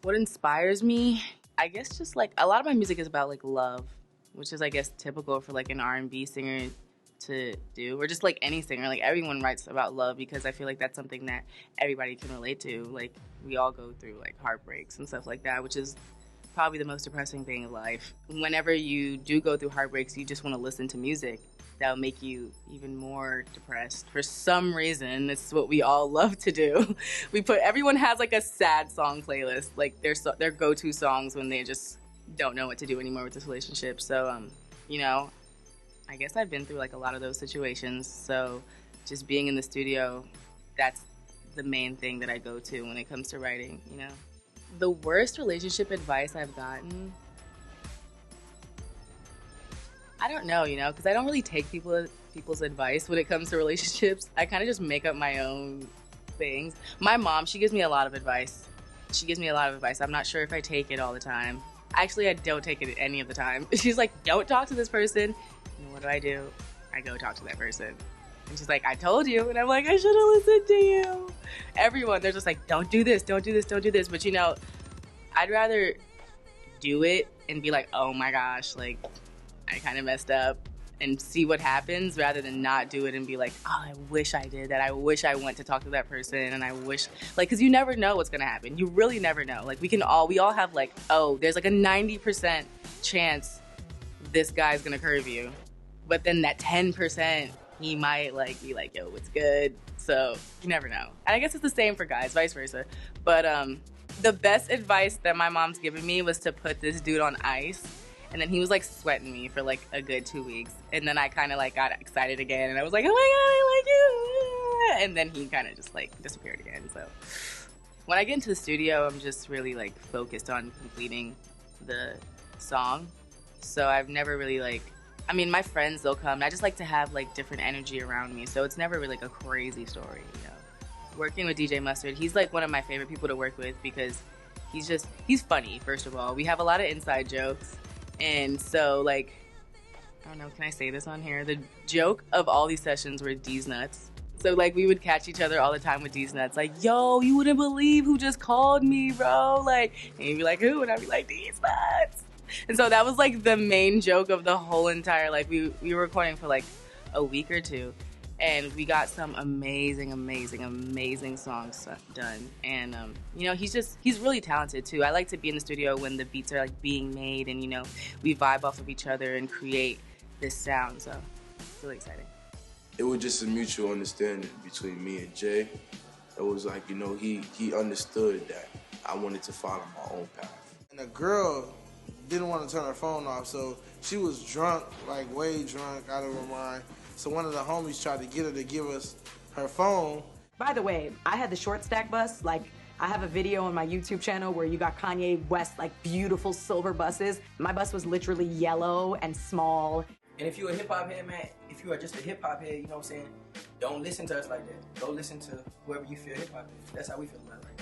What inspires me? I guess just like a lot of my music is about like love, which is I guess typical for like an R&B singer to do, or just like any singer. Like everyone writes about love because I feel like that's something that everybody can relate to. Like we all go through like heartbreaks and stuff like that, which is probably the most depressing thing in life. Whenever you do go through heartbreaks, you just want to listen to music that will make you even more depressed. For some reason, this is what we all love to do. Everyone has like a sad song playlist, like their go-to songs when they just don't know what to do anymore with this relationship. So, you know, I guess I've been through like a lot of those situations. So just being in the studio, that's the main thing that I go to when it comes to writing, you know. The worst relationship advice I've gotten, I don't know, you know, because I don't really take people's advice when it comes to relationships. I kind of just make up my own things. My mom, she gives me a lot of advice. I'm not sure if I take it all the time. Actually, I don't take it any of the time. She's like, don't talk to this person. And what do? I go talk to that person. And she's like, I told you. And I'm like, I should have listened to you. Everyone, they're just like, don't do this, don't do this, don't do this. But you know, I'd rather do it and be like, oh my gosh, like, I kind of messed up, and see what happens rather than not do it and be like, oh, I wish I did that. I wish I went to talk to that person, and I wish, like, because you never know what's going to happen. You really never know. Like, we all have like, oh, there's like a 90% chance this guy's going to curve you. But then that 10%, he might like be like, yo, what's good? So you never know. And I guess it's the same for guys, vice versa. But the best advice that my mom's given me was to put this dude on ice. And then he was like sweating me for like a good 2 weeks. And then I kind of like got excited again. And I was like, oh my God, I like you. And then he kind of just like disappeared again. So when I get into the studio, I'm just really like focused on completing the song. So I've never really like, I mean, my friends, they'll come. And I just like to have like different energy around me. So it's never really like a crazy story, you know. Working with DJ Mustard, he's like one of my favorite people to work with because he's funny, first of all. We have a lot of inside jokes. And so, like, I don't know, can I say this on here? The joke of all these sessions were D's nuts. So, like, we would catch each other all the time with D's nuts. Like, yo, you wouldn't believe who just called me, bro. Like, and he'd be like, who? And I'd be like, D's nuts. And so that was, like, the main joke of the whole entire, like, we were recording for, like, a week or two. And we got some amazing songs done. And, you know, he's really talented too. I like to be in the studio when the beats are like being made and, you know, we vibe off of each other and create this sound. So it's really exciting. It was just a mutual understanding between me and Jay. It was like, you know, he understood that I wanted to follow my own path. And the girl didn't want to turn her phone off, so she was drunk, like way drunk, out of her mind. So one of the homies tried to get her to give us her phone. By the way, I had the short stack bus. Like, I have a video on my YouTube channel where you got Kanye West, like, beautiful silver buses. My bus was literally yellow and small. And if you're a hip-hop head, man, if you are just a hip-hop head, you know what I'm saying, don't listen to us like that. Go listen to whoever you feel hip-hop is. That's how we feel about it right